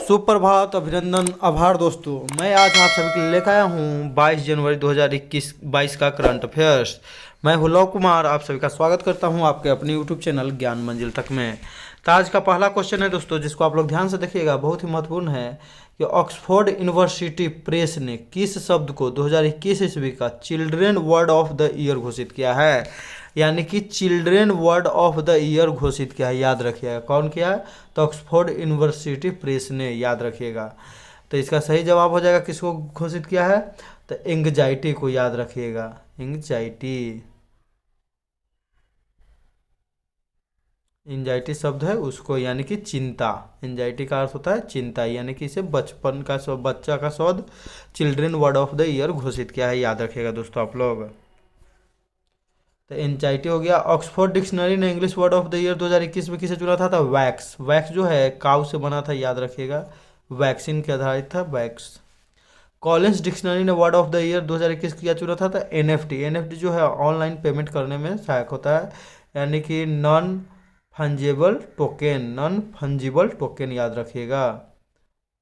सुप्रभात, अभिनंदन, आभार दोस्तों। मैं आज आप सभी के लिए लेकर आया हूँ 22 जनवरी 2021 का करंट अफेयर्स। मैं हूँ लव कुमार, आप सभी का स्वागत करता हूँ आपके अपने यूट्यूब चैनल ज्ञान मंजिल तक में। तो आज का पहला क्वेश्चन है दोस्तों, जिसको आप लोग ध्यान से देखिएगा, बहुत ही महत्वपूर्ण है कि ऑक्सफोर्ड यूनिवर्सिटी प्रेस ने किस शब्द को 2021 ईस्वी का children word of the year घोषित किया है। यानी कि children word of the year घोषित किया है, याद रखिएगा। कौन किया है? तो ऑक्सफोर्ड यूनिवर्सिटी प्रेस ने, याद रखिएगा। तो इसका सही जवाब हो जाएगा, किसको घोषित किया है? तो एंग्जाइटी को, याद रखिएगा। एंग्जाइटी, एंजाइटी शब्द है उसको, यानी कि चिंता। एंजाइटी का अर्थ होता है चिंता, यानी कि इसे बचपन का बच्चा का शब्द children word of the year घोषित किया है, याद रखिएगा दोस्तों आप लोग। तो एंजाइटी हो गया। ऑक्सफोर्ड डिक्शनरी ने English word of the year 2021 में किसे चुना था? तो वैक्स। वैक्स जो है काउ से बना था, याद रखिएगा। वैक्सीन के आधारित था वैक्स। कॉलिंस डिक्शनरी ने वर्ड ऑफ द ईयर 2021 किया चुना था? तो एनएफटी। एनएफटी जो है ऑनलाइन पेमेंट करने में सहायक होता है, यानी कि non fungible token. Non fungible token, याद रखिएगा।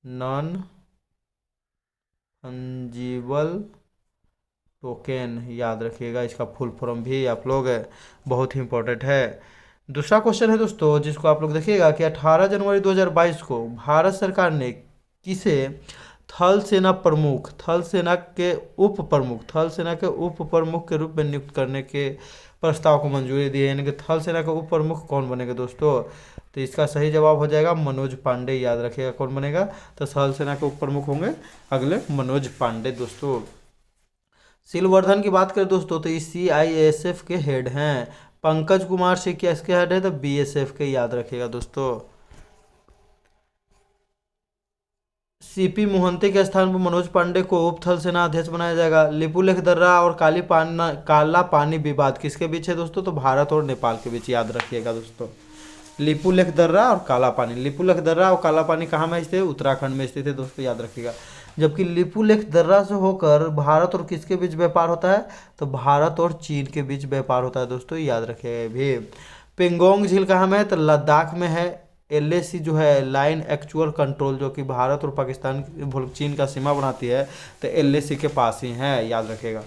नॉन फंजिबल टोकन, याद रखिएगा। इसका फुल फॉर्म भी आप लोग बहुत ही इंपॉर्टेंट है। दूसरा क्वेश्चन है दोस्तों, जिसको आप लोग देखिएगा कि 18 जनवरी 2022 को भारत सरकार ने किसे थल सेना प्रमुख, थल सेना के उप प्रमुख, थल सेना के उप प्रमुख के रूप में नियुक्त करने के प्रस्ताव को मंजूरी दी है। यानी कि थल सेना के उप प्रमुख कौन बनेगा दोस्तों? तो इसका सही जवाब हो जाएगा मनोज पांडे, याद रखिएगा। कौन बनेगा? तो थल सेना के उप प्रमुख होंगे अगले मनोज पांडे दोस्तों। सिलवर्धन की बात करें दोस्तों, तो इस CISF के हेड हैं। पंकज कुमार सिंह के इसके हेड है, तो BSF के, याद रखिएगा दोस्तों। CP मोहंती के स्थान पर मनोज पांडे को उप थल सेना अध्यक्ष बनाया जाएगा। लिपुलेख दर्रा और काला पानी विवाद किसके बीच है दोस्तों? तो भारत और नेपाल के बीच, याद रखिएगा दोस्तों। लिपुलेख दर्रा और काला पानी, लिपुलेख दर्रा और काला पानी कहाँ में स्थित है? उत्तराखंड में स्थित है दोस्तों, याद रखिएगा। जबकि लिपुलेख दर्रा से होकर भारत और किसके बीच व्यापार होता है? तो भारत और चीन के बीच व्यापार होता है दोस्तों, याद रखिएगा भी। पेंगोंग झील कहाँ में है? तो लद्दाख में है। LAC जो है लाइन एक्चुअल कंट्रोल, जो कि भारत और पाकिस्तान चीन का सीमा बनाती है, तो LAC के पास ही है, याद रखिएगा।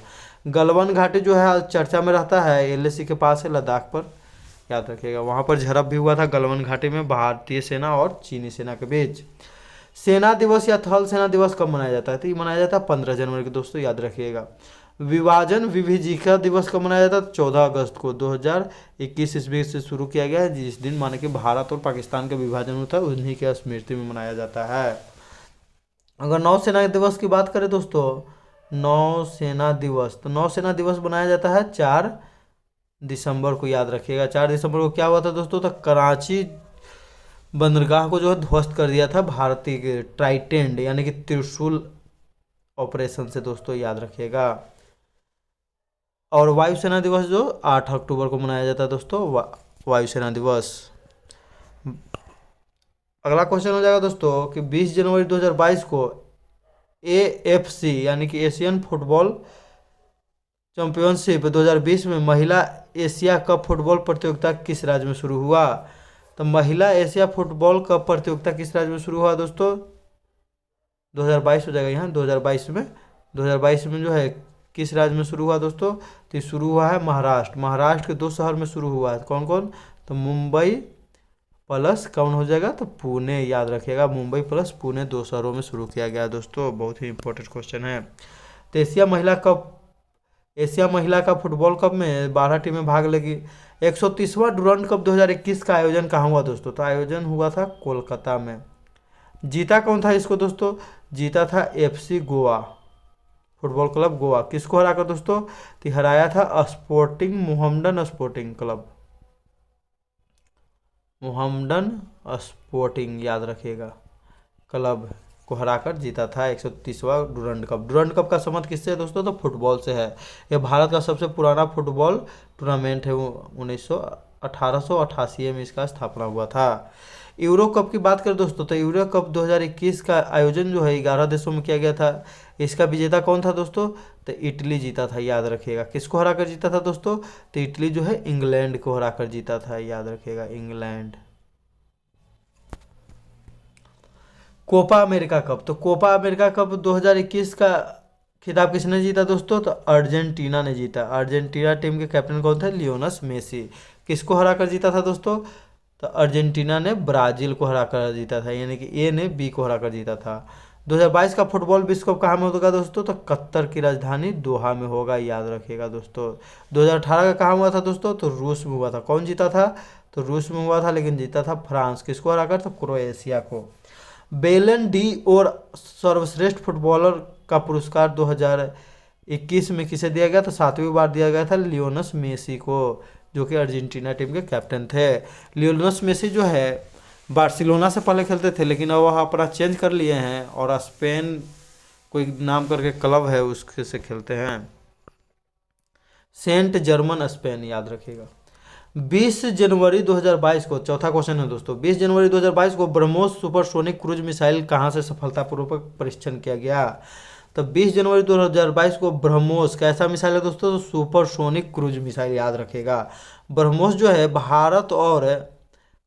गलवान घाटी जो है चर्चा में रहता है, LAC के पास है, लद्दाख पर, याद रखिएगा। वहाँ पर झड़प भी हुआ था गलवान घाटी में भारतीय सेना और चीनी सेना के बीच। सेना दिवस या थल सेना दिवस कब मनाया जाता है? तो ये मनाया जाता है 15 जनवरी को दोस्तों, याद रखिएगा। विभाजन विभीजिका दिवस कब मनाया जाता है? 14 अगस्त को 2021 ईस्वी से शुरू किया गया है, जिस दिन माने कि भारत और पाकिस्तान का विभाजन हुआ था, उन्हीं के स्मृति में मनाया जाता है। अगर नौसेना दिवस की बात करें दोस्तों, नौसेना दिवस, तो नौसेना दिवस मनाया जाता है 4 दिसंबर को, याद रखिएगा। 4 दिसंबर को क्या हुआ था दोस्तों? तो कराची बंदरगाह को जो है ध्वस्त कर दिया था भारतीय ट्राइटेंड, यानी कि त्रिशूल ऑपरेशन से दोस्तों, याद रखिएगा। और वायुसेना दिवस जो 8 अक्टूबर को मनाया जाता है दोस्तों, वायुसेना दिवस। अगला क्वेश्चन हो जाएगा दोस्तों कि 20 जनवरी 2022 को AFC यानी कि एशियन फुटबॉल चैंपियनशिप 2020 में महिला एशिया कप फुटबॉल प्रतियोगिता किस राज्य में शुरू हुआ? तो महिला एशिया फुटबॉल कप प्रतियोगिता किस राज्य में शुरू हुआ दोस्तों? 2022 हो जाएगा यहाँ, 2022 में जो है किस राज्य में शुरू हुआ दोस्तों? तो शुरू हुआ है महाराष्ट्र। महाराष्ट्र के 2 शहर में शुरू हुआ है। कौन कौन? तो मुंबई प्लस कौन हो जाएगा? तो पुणे, याद रखिएगा। मुंबई प्लस पुणे 2 शहरों में शुरू किया गया दोस्तों। बहुत ही इंपॉर्टेंट क्वेश्चन है। तो एशिया महिला का फुटबॉल कप में 12 टीमें भाग लेगी। 130वां डुरंड कप 2021 का आयोजन कहाँ हुआ दोस्तों? तो आयोजन हुआ था कोलकाता में। जीता कौन था इसको दोस्तों? जीता था FC Goa, football club Goa. किसको हराकर दोस्तों? तो हराया था sporting Mohammedan sporting club, Mohammedan sporting, याद रखिएगा, क्लब को हराकर जीता था 130वां डुरंड कप। डुरंड कप का संबंध किससे है दोस्तों? तो फुटबॉल से है। यह भारत का सबसे पुराना फुटबॉल टूर्नामेंट है। 1888 में इसका स्थापना हुआ था। यूरो कप की बात करें दोस्तों, तो यूरो कप 2021 का आयोजन जो है 11 देशों में किया गया था। इसका विजेता कौन था दोस्तों? तो इटली जीता था, याद रखिएगा। किसको हराकर जीता था दोस्तों? तो इटली जो है इंग्लैंड को हराकर जीता था, याद रखिएगा, इंग्लैंड। कोपा अमेरिका कप, तो कोपा अमेरिका कप 2021 का खिताब किसने जीता दोस्तों? तो अर्जेंटीना ने जीता। अर्जेंटीना टीम के कैप्टन कौन थे? Lionel Messi. किसको हरा कर जीता था दोस्तों? तो अर्जेंटीना ने ब्राजील को हरा कर जीता था, यानी कि ए ने बी को हरा कर जीता था। 2022 का फुटबॉल विश्व कप कहाँ में होगा दोस्तों? तो कतर की राजधानी दोहा में होगा, याद रखिएगा दोस्तों। 2018 का कहाँ हुआ था दोस्तों? तो रूस में हुआ था। कौन जीता था? तो रूस में हुआ था, लेकिन जीता था फ्रांस। किसको हराकर? तो क्रोएशिया को। बेलन डी और सर्वश्रेष्ठ फुटबॉलर का पुरस्कार 2021 में किसे दिया गया? तो 7वीं बार दिया गया था लियोनेस मेसी को, जो कि अर्जेंटीना टीम के कैप्टन थे। लियोनेस मेसी जो है बार्सिलोना से पहले खेलते थे, लेकिन अब वह अपना चेंज कर लिए हैं और स्पेन कोई नाम करके क्लब है उसके से खेलते हैं, सेंट जर्मन स्पेन, याद रखिएगा। 20 जनवरी 2022 को, चौथा क्वेश्चन है दोस्तों, 20 जनवरी 2022 को ब्रह्मोस सुपरसोनिक क्रूज मिसाइल कहाँ से सफलतापूर्वक परीक्षण किया गया? तो 20 जनवरी 2022 को ब्रह्मोस कैसा मिसाइल है दोस्तों? तो सुपरसोनिक क्रूज मिसाइल, याद रखिएगा। ब्रह्मोस जो है भारत और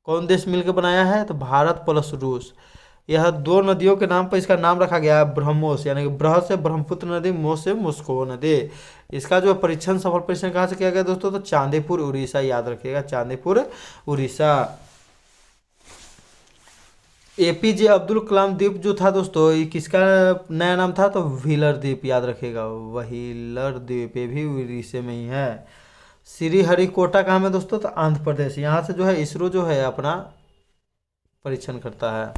कौन देश मिलकर बनाया है? तो भारत प्लस रूस। यह दो नदियों के नाम पर इसका नाम रखा गया है ब्रह्मोस, यानी कि ब्रह से ब्रह्मपुत्र नदी, मोस से मुस्को नदी। इसका जो परीक्षण सफल परीक्षण कहाँ से किया गया दोस्तों? तो चांदीपुर उड़ीसा, याद रखिएगा, चांदीपुर उड़ीसा। एपीजे अब्दुल कलाम द्वीप जो था दोस्तों, ये किसका नया नाम था? तो व्हीलर द्वीप, याद रखिएगा, व्हीलर द्वीप, ये भी उड़ीसा में ही है। श्रीहरिकोटा कहाँ में दोस्तों? तो आंध्र प्रदेश। यहाँ से जो है इसरो जो है अपना परीक्षण करता है।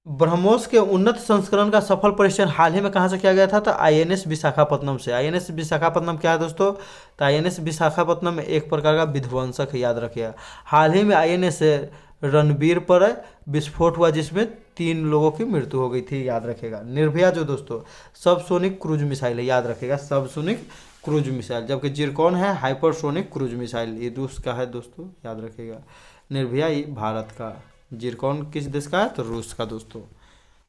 ब्रह्मोस के उन्नत संस्करण का सफल परीक्षण हाल ही में कहाँ से किया गया था? तो आईएनएस विशाखापत्तनम से। आईएनएस विशाखापत्तनम क्या है दोस्तों? तो आईएनएस विशाखापत्तनम एक प्रकार का विध्वंसक है, याद रखिएगा। हाल ही में आईएनएस रणबीर पर विस्फोट हुआ, जिसमें 3 लोगों की मृत्यु हो गई थी, याद रखिएगा। निर्भया जो दोस्तों सबसोनिक क्रूज मिसाइल है, याद रखिएगा, सबसोनिक क्रूज मिसाइल। जबकि जिरकॉन है हाइपरसोनिक क्रूज मिसाइल, ये रूस का है दोस्तों, याद रखिएगा। निर्भया ये भारत का, जिरकॉन किस देश का है? तो रूस का दोस्तों।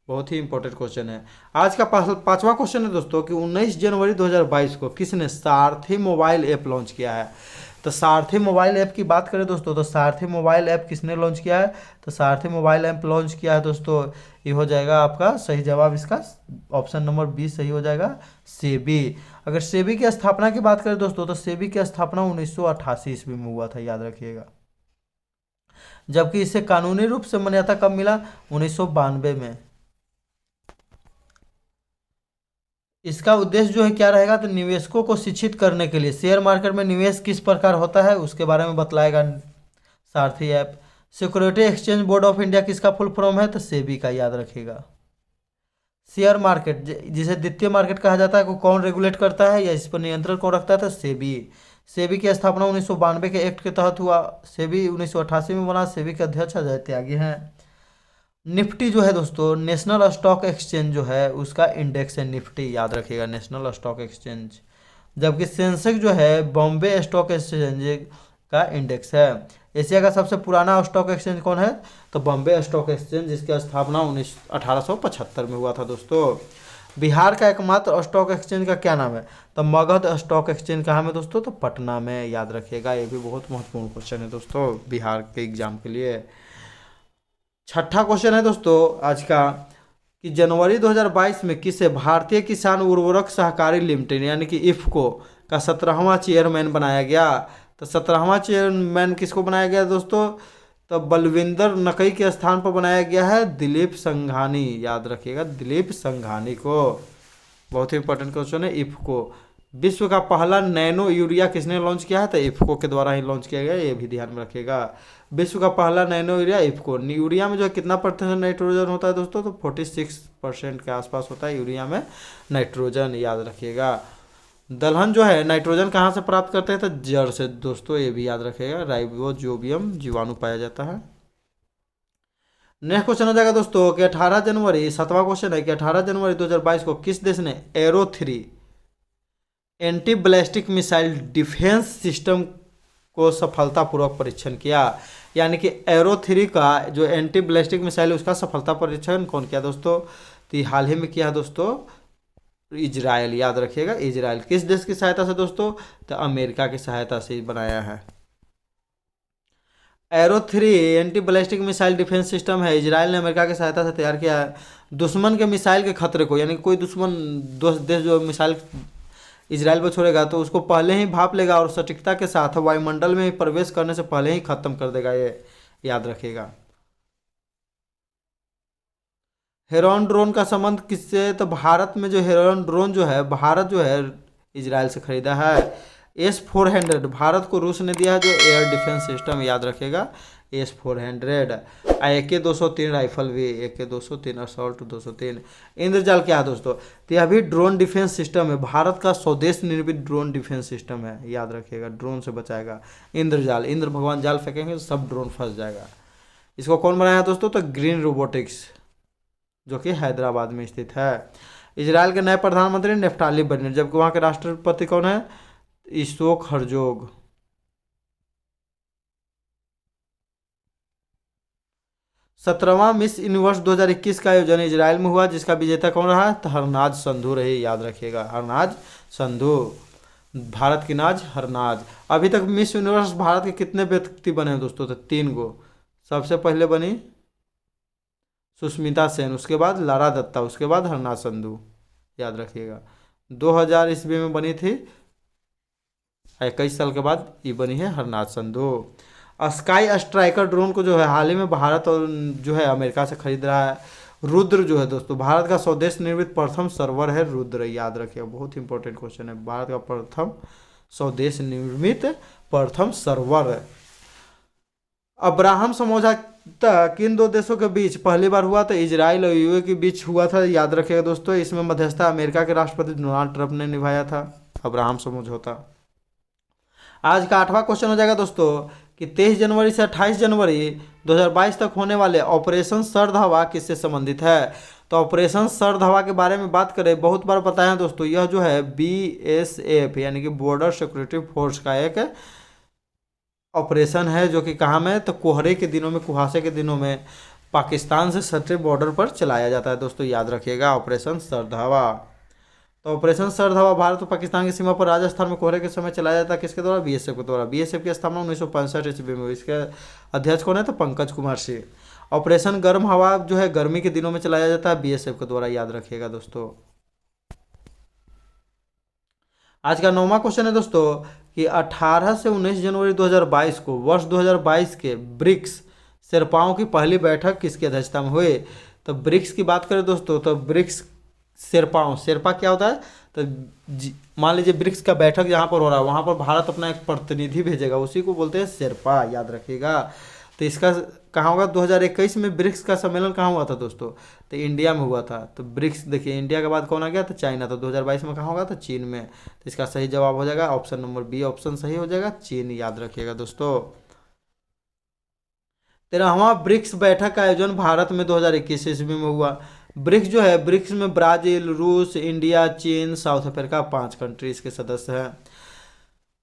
बहुत ही इंपॉर्टेंट क्वेश्चन है। आज का पांचवा क्वेश्चन है दोस्तों कि 19 जनवरी 2022 को किसने सारथी मोबाइल ऐप लॉन्च किया है? तो सारथी मोबाइल ऐप की बात करें दोस्तों, तो सारथी मोबाइल ऐप किसने लॉन्च किया है? तो सारथी मोबाइल ऐप लॉन्च किया है दोस्तों, ये हो जाएगा आपका सही जवाब, इसका ऑप्शन नंबर 20 सही हो जाएगा, सेबी। अगर सेबी की स्थापना की बात करें दोस्तों, तो सेबी की स्थापना 1988 ईस्वी में हुआ था, याद रखिएगा। जबकि इसे कानूनी रूप से मान्यता कब मिला? 1992 में। इसका उद्देश्य जो है क्या रहेगा? तो निवेशकों को शिक्षित करने के लिए शेयर मार्केट में निवेश किस प्रकार होता है उसके बारे में बतलाएगा सारथी app. Security exchange board of India किसका फुल फॉर्म है? तो सेबी का, याद रखिएगा। शेयर मार्केट जिसे द्वितीय मार्केट कहा जाता है को कौन रेगुलेट करता है या इस पर नियंत्रण कौन रखता है? तो सेबी। सेबी की स्थापना 1992 के एक्ट के तहत हुआ। सेबी 1988 में बना। सेबी के अध्यक्ष अजय त्यागी हैं। निफ्टी जो है दोस्तों नेशनल स्टॉक एक्सचेंज जो है उसका इंडेक्स है निफ्टी, याद रखिएगा, नेशनल स्टॉक एक्सचेंज। जबकि सेंसेक्स जो है बॉम्बे स्टॉक एक्सचेंज का इंडेक्स है। एशिया का सबसे पुराना स्टॉक एक्सचेंज कौन है? तो बॉम्बे स्टॉक एक्सचेंज, जिसकी स्थापना 1875 में हुआ था दोस्तों। बिहार का एकमात्र स्टॉक एक्सचेंज का क्या नाम है? तो मगध स्टॉक एक्सचेंज कहाँ में दोस्तों? तो पटना में, याद रखिएगा। ये भी बहुत महत्वपूर्ण क्वेश्चन है दोस्तों बिहार के एग्जाम के लिए। छठा क्वेश्चन है दोस्तों आज का कि जनवरी 2022 में किसे भारतीय किसान उर्वरक सहकारी लिमिटेड यानी कि इफ्को का 17वां चेयरमैन बनाया गया? तो 17वां चेयरमैन किसको बनाया गया दोस्तों? तो बलविंदर नकई के स्थान पर बनाया गया है दिलीप संघानी, याद रखिएगा, दिलीप संघानी को। बहुत ही इंपॉर्टेंट क्वेश्चन है। इफ्को विश्व का पहला नैनो यूरिया किसने लॉन्च किया है? तो इफ्को के द्वारा ही लॉन्च किया गया, ये भी ध्यान में रखिएगा। विश्व का पहला नैनो यूरिया इफ्को। यूरिया में जो है कितना प्रतिशत नाइट्रोजन होता है दोस्तों? तो 46% के आसपास होता है यूरिया में नाइट्रोजन, याद रखिएगा। दलहन जो है नाइट्रोजन कहाँ से प्राप्त करते हैं? तो जड़ से दोस्तों, ये भी याद रखिएगा। राइबोजोबियम जीवाणु पाया जाता है। नेक्स्ट क्वेश्चन हो जाएगा दोस्तों कि 18 जनवरी 7वां क्वेश्चन है कि 18 जनवरी 2022 को किस देश ने arrow 3 anti ballistic missile defence system को सफलतापूर्वक परीक्षण किया? यानी कि एरो 3 का जो एंटी बैलिस्टिक मिसाइल है उसका सफलता परीक्षण कौन किया दोस्तों? तो हाल ही में किया दोस्तों इजराइल, याद रखिएगा, इजराइल। किस देश की सहायता से दोस्तों? तो अमेरिका की सहायता से बनाया है। Arrow 3 anti ballistic missile defence system है, इजराइल ने अमेरिका की सहायता से तैयार किया है। दुश्मन के मिसाइल के खतरे को, यानी कोई दुश्मन देश जो मिसाइल इजराइल पर छोड़ेगा तो उसको पहले ही भाप लेगा और सटीकता के साथ वायुमंडल में प्रवेश करने से पहले ही खत्म कर देगा, ये याद रखिएगा। हेरॉन ड्रोन का संबंध किससे, तो भारत में जो हेरॉन ड्रोन जो है, भारत जो है इजराइल से खरीदा है। S-400 भारत को रूस ने दिया है, जो एयर डिफेंस सिस्टम, याद रखिएगा S-400। AK-203 राइफल भी, AK-203 असॉल्ट 203। इंद्रजाल क्या है दोस्तों, तो यह भी ड्रोन डिफेंस सिस्टम है, भारत का स्वदेश निर्मित ड्रोन डिफेंस सिस्टम है, याद रखिएगा, ड्रोन से बचाएगा। इंद्रजाल, इंद्र भगवान जाल फेंकेंगे तो सब ड्रोन फंस जाएगा। इसको कौन बनाया दोस्तों, तो ग्रीन रोबोटिक्स, जो कि हैदराबाद में स्थित है। इजराइल के नए प्रधानमंत्री नेफ्ताली बेनेट, जबकि वहाँ के राष्ट्रपति कौन है, इशोक हर्जोग। सत्रहवां मिस यूनिवर्स 2021 का आयोजन इजराइल में हुआ, जिसका विजेता कौन रहा, तो हरनाज संधू रही, याद रखिएगा, हरनाज संधू, भारत की नाज हरनाज। अभी तक मिस यूनिवर्स भारत के कितने व्यक्ति बने हैं दोस्तों, तो 3 गो। सबसे पहले बनी सुष्मिता सेन, उसके बाद लारा दत्ता, उसके बाद हरनाज संधू, याद रखिएगा। 2000 ईस्वी में बनी थी, 21 साल के बाद ये बनी है Harnaaz Sandhu. Sky striker drone को जो है हाल ही में भारत और जो है अमेरिका से खरीद रहा है। रुद्र जो है दोस्तों, भारत का स्वदेश निर्मित प्रथम सर्वर है रुद्र, याद रखिएगा, बहुत इंपॉर्टेंट क्वेश्चन है, भारत का प्रथम स्वदेश निर्मित प्रथम सर्वर है। अब्राहम समझौता किन 2 देशों के बीच पहली बार हुआ, तो इजराइल और यूए के बीच हुआ था, याद रखिएगा दोस्तों। इसमें मध्यस्थता अमेरिका के राष्ट्रपति डोनाल्ड ट्रंप ने निभाया था, अब्राहम समझौता। आज का 8वां क्वेश्चन हो जाएगा दोस्तों कि 23 जनवरी से 28 जनवरी 2022 तक होने वाले ऑपरेशन सर्द हवा किससे संबंधित है। तो ऑपरेशन सर्द हवा के बारे में बात करें, बहुत बार बताया है दोस्तों, यह जो है BSF यानी कि बॉर्डर सिक्योरिटी फोर्स का एक ऑपरेशन है, जो कि कहाँ में, तो कोहरे के दिनों में, कुहासे के दिनों में पाकिस्तान से सटे बॉर्डर पर चलाया जाता है दोस्तों, याद रखिएगा, ऑपरेशन सर्द हवा। तो ऑपरेशन सर्द हवा भारत और पाकिस्तान की सीमा पर राजस्थान में कोहरे के समय चलाया जाता है, किसके द्वारा, BSF के द्वारा। BSF की स्थापना 1965 ईस्वी में हुई। इसके अध्यक्ष कौन है, तो पंकज कुमार सिंह। ऑपरेशन गर्म हवा जो है गर्मी के दिनों में चलाया जाता है, BSF के द्वारा, याद रखिएगा दोस्तों। आज का 9वां क्वेश्चन है दोस्तों कि 18 से 19 जनवरी 2022 को, वर्ष 2022 के ब्रिक्स शेरपाओं की पहली बैठक किसकी अध्यक्षता में हुई। तो ब्रिक्स की बात करें दोस्तों, तो ब्रिक्स शेरपाओं, शेरपा क्या होता है, तो मान लीजिए ब्रिक्स का बैठक जहाँ पर हो रहा है वहाँ पर भारत अपना एक प्रतिनिधि भेजेगा, उसी को बोलते हैं शेरपा, याद रखिएगा। तो इसका कहाँ होगा, 2021 में ब्रिक्स का सम्मेलन कहाँ हुआ था दोस्तों, तो इंडिया में हुआ था। तो ब्रिक्स देखिए, इंडिया के बाद कौन आ गया, तो चाइना। तो 2022 में कहाँ होगा, तो चीन में। तो इसका सही जवाब हो जाएगा ऑप्शन नंबर बी, ऑप्शन सही हो जाएगा, चीन, याद रखिएगा दोस्तों। 13वां ब्रिक्स बैठक का आयोजन भारत में 2021 ईस्वी में हुआ। ब्रिक्स जो है, ब्रिक्स में ब्राजील, रूस, इंडिया, चीन, साउथ अफ्रीका 5 कंट्रीज के सदस्य हैं।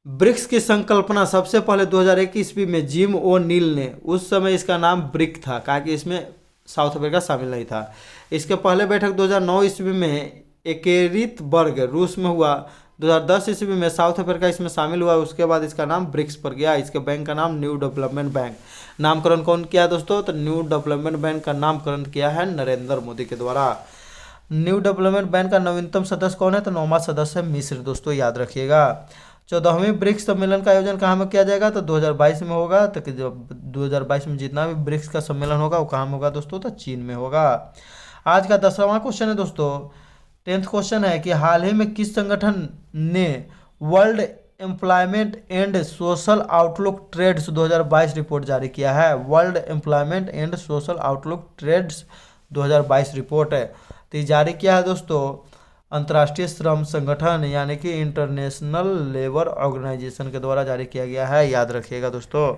ब्रिक्स की संकल्पना सबसे पहले 2001 ईस्वी में जिम ओ नील ने, उस समय इसका नाम ब्रिक था, कि इसमें साउथ अफ्रीका शामिल नहीं था। इसके पहले बैठक 2009 ईस्वी में एकेरितबर्ग रूस में हुआ। 2010 ईस्वी में साउथ अफ्रीका इसमें शामिल हुआ, उसके बाद इसका नाम ब्रिक्स पर गया। इसके बैंक का नाम न्यू डेवलपमेंट बैंक। नामकरण कौन किया दोस्तों, तो न्यू डेवलपमेंट बैंक का नामकरण किया है नरेंद्र मोदी के द्वारा। न्यू डेवलपमेंट बैंक का नवीनतम सदस्य कौन है, तो 9वां सदस्य है मिस्र दोस्तों, याद रखिएगा। 14वें ब्रिक्स सम्मेलन का आयोजन कहाँ में किया जाएगा, तो 2022 में होगा। तो जब 2022 में जितना भी ब्रिक्स का सम्मेलन होगा वो कहाँ में होगा दोस्तों, तो चीन में होगा। आज का 10वां क्वेश्चन है दोस्तों, 10th क्वेश्चन है कि हाल ही में किस संगठन ने world employment and social outlook trends 2022 report जारी किया है। World employment and social outlook trends 2022 report है, तो ये जारी किया है दोस्तों अंतर्राष्ट्रीय श्रम संगठन यानी कि इंटरनेशनल लेबर ऑर्गेनाइजेशन के द्वारा जारी किया गया है, याद रखिएगा दोस्तों।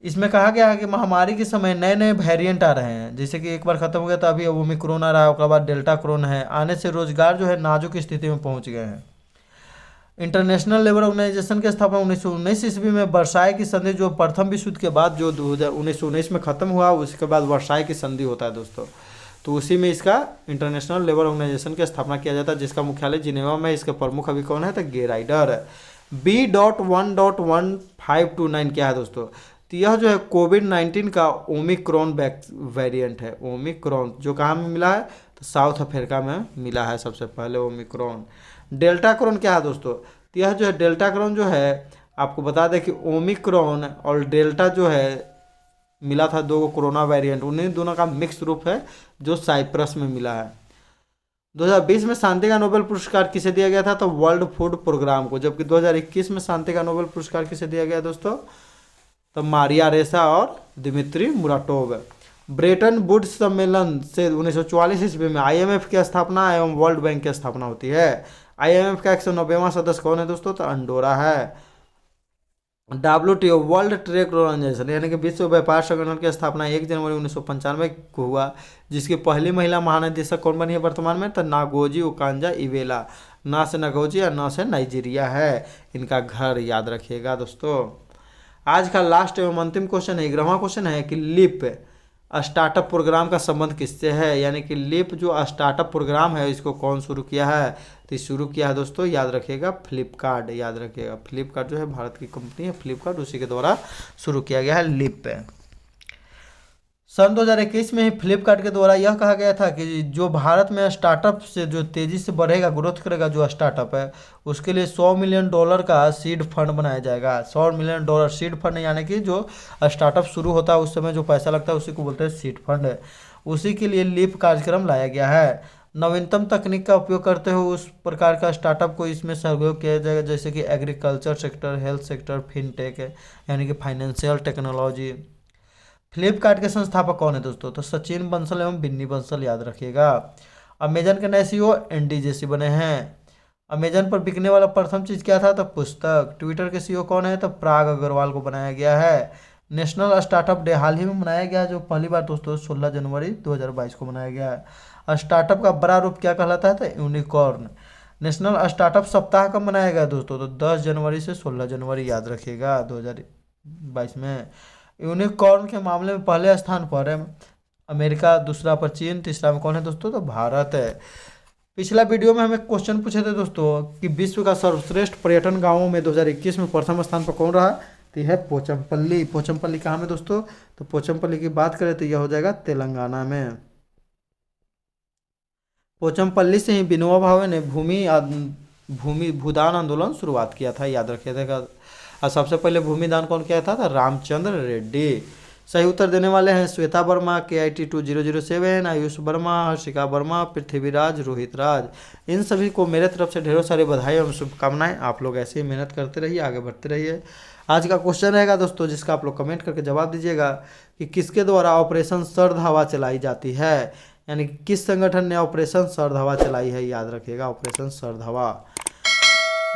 इसमें कहा गया है कि महामारी के समय नए नए वेरिएंट आ रहे हैं, जैसे कि एक बार खत्म हो गया था, अभी ओमिक्रॉन आ रहा है, उसके बाद डेल्टा क्रोन है, आने से रोजगार जो है नाजुक स्थिति में पहुंच गए हैं। इंटरनेशनल लेबर ऑर्गेनाइजेशन की स्थापना 1919 ईस्वी में वर्साई की संधि, जो प्रथम विश्व युद्ध के बाद जो 1919 में खत्म हुआ, उसके बाद वर्साई की संधि होता है दोस्तों, तो उसी में इसका इंटरनेशनल लेबर ऑर्गेनाइजेशन की स्थापना किया जाता है, जिसका मुख्यालय जिनेवा में। इसके प्रमुख अभी कौन है, तो गेराइडर। B.1.1529 क्या है दोस्तों? तो यह जो है कोविड-19 का ओमिक्रॉन वेरिएंट है। ओमिक्रॉन जो कहाँ में मिला है? तो साउथ अफ्रीका में मिला है सबसे पहले ओमिक्रॉन। डेल्टाक्रॉन क्या है दोस्तों? तो यह जो है डेल्टाक्रॉन जो है, आपको बता दें कि ओमिक्रॉन और डेल्टा जो है मिला था दो कोरोना वेरिएंट, उन्हीं दोनों का मिक्स रूप है जो साइप्रस में मिला है। 2020 में शांति का नोबेल पुरस्कार किसे दिया गया था? तो वर्ल्ड फूड प्रोग्राम को। जबकि 2021 में शांति का नोबेल पुरस्कार किसे दिया गया दोस्तों? तो मारिया रेसा और दिमित्री मुराटोव। ब्रेटन वुड्स सम्मेलन से 1944 ईस्वी में आईएमएफ की स्थापना एवं वर्ल्ड बैंक की स्थापना होती है। आईएमएफ का 190वां सदस्य कौन है दोस्तों? तो अंडोरा है। WTO वर्ल्ड ट्रेड ऑर्गेनाइजेशन यानी कि विश्व व्यापार संगठन की स्थापना 1 जनवरी 1995 को हुआ, जिसकी पहली महिला महानिदेशक कौन बनी है वर्तमान में? तो नागोजी ओकांजा इवेला। ना से नागोजी और ना से नाइजीरिया है इनका घर, याद रखिएगा दोस्तों। आज का लास्ट एवं अंतिम क्वेश्चन है, 11वां क्वेश्चन है कि लिप स्टार्टअप प्रोग्राम का संबंध किससे है? यानी कि लिप जो स्टार्टअप प्रोग्राम है इसको कौन शुरू किया है? तो शुरू किया है दोस्तों, याद रखिएगा, फ्लिपकार्ट। याद रखिएगा, फ्लिपकार्ट जो है भारत की कंपनी है, फ्लिपकार्ट उसी के द्वारा शुरू किया गया है लिप। सन 2021 में ही फ्लिपकार्ट के द्वारा यह कहा गया था कि जो भारत में स्टार्टअप से जो तेज़ी से बढ़ेगा, ग्रोथ करेगा जो स्टार्टअप है, उसके लिए $100 मिलियन का सीड फंड बनाया जाएगा। $100 मिलियन सीड फंड, यानी कि जो स्टार्टअप शुरू होता है उस समय जो पैसा लगता है उसी को बोलते हैं सीड फंड। उसी के लिए लीप कार्यक्रम लाया गया है। नवीनतम तकनीक का उपयोग करते हुए उस प्रकार का स्टार्टअप को इसमें सहयोग किया जाएगा जैसे कि agriculture sector, health sector, fintech यानी कि फाइनेंशियल टेक्नोलॉजी। फ्लिपकार्ट के संस्थापक कौन है दोस्तों? तो सचिन बंसल एवं बिन्नी बंसल, याद रखिएगा। अमेजन के नए सीईओ एंडी जेसी बने हैं। अमेजन पर बिकने वाला प्रथम चीज़ क्या था? तो पुस्तक। ट्विटर के सीईओ कौन है? तो प्राग अग्रवाल को बनाया गया है। नेशनल स्टार्टअप डे हाल ही में मनाया गया है, जो पहली बार दोस्तों 16 जनवरी 2022 को मनाया गया है। स्टार्टअप का बड़ा रूप क्या कहलाता है? तो यूनिकॉर्न। नेशनल स्टार्टअप सप्ताह कब मनाया गया दोस्तों? तो 10 जनवरी से 16 जनवरी, याद रखिएगा, 2022 में। यूनिकॉर्न के मामले में पहले स्थान पर है अमेरिका, दूसरा पर चीन, तीसरा में कौन है दोस्तों? तो भारत है। पिछला वीडियो में हमें क्वेश्चन पूछे थे दोस्तों कि विश्व का सर्वश्रेष्ठ पर्यटन गांवों में 2021 में प्रथम स्थान पर कौन रहा? तो यह है पोचमपल्ली। पोचमपल्ली कहाँ में दोस्तों? तो पोचमपल्ली की बात करें तो यह हो जाएगा तेलंगाना में। पोचमपल्ली से ही विनोबा भावे ने भूदान आंदोलन शुरुआत किया था, याद रखिएगा। और सबसे पहले भूमिदान कौन किया था? रामचंद्र रेड्डी। सही उत्तर देने वाले हैं श्वेता वर्मा, KIT 2007, आयुष वर्मा, हर्षिका वर्मा, पृथ्वीराज, रोहित राज। इन सभी को मेरे तरफ से ढेरों सारी बधाई एवं शुभकामनाएं। आप लोग ऐसे ही मेहनत करते रहिए, आगे बढ़ते रहिए। आज का क्वेश्चन रहेगा दोस्तों जिसका आप लोग कमेंट करके जवाब दीजिएगा कि किसके द्वारा ऑपरेशन सर्द हवा चलाई जाती है, यानी किस संगठन ने ऑपरेशन सर्द हवा चलाई है, याद रखिएगा, ऑपरेशन सर्द हवा।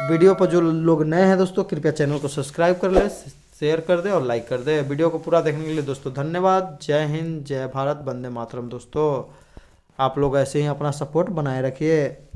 वीडियो पर जो लोग नए हैं दोस्तों कृपया चैनल को सब्सक्राइब कर ले, शेयर कर दे और लाइक कर दे। वीडियो को पूरा देखने के लिए दोस्तों धन्यवाद। जय हिंद, जय भारत, वंदे मातरम दोस्तों। आप लोग ऐसे ही अपना सपोर्ट बनाए रखिए।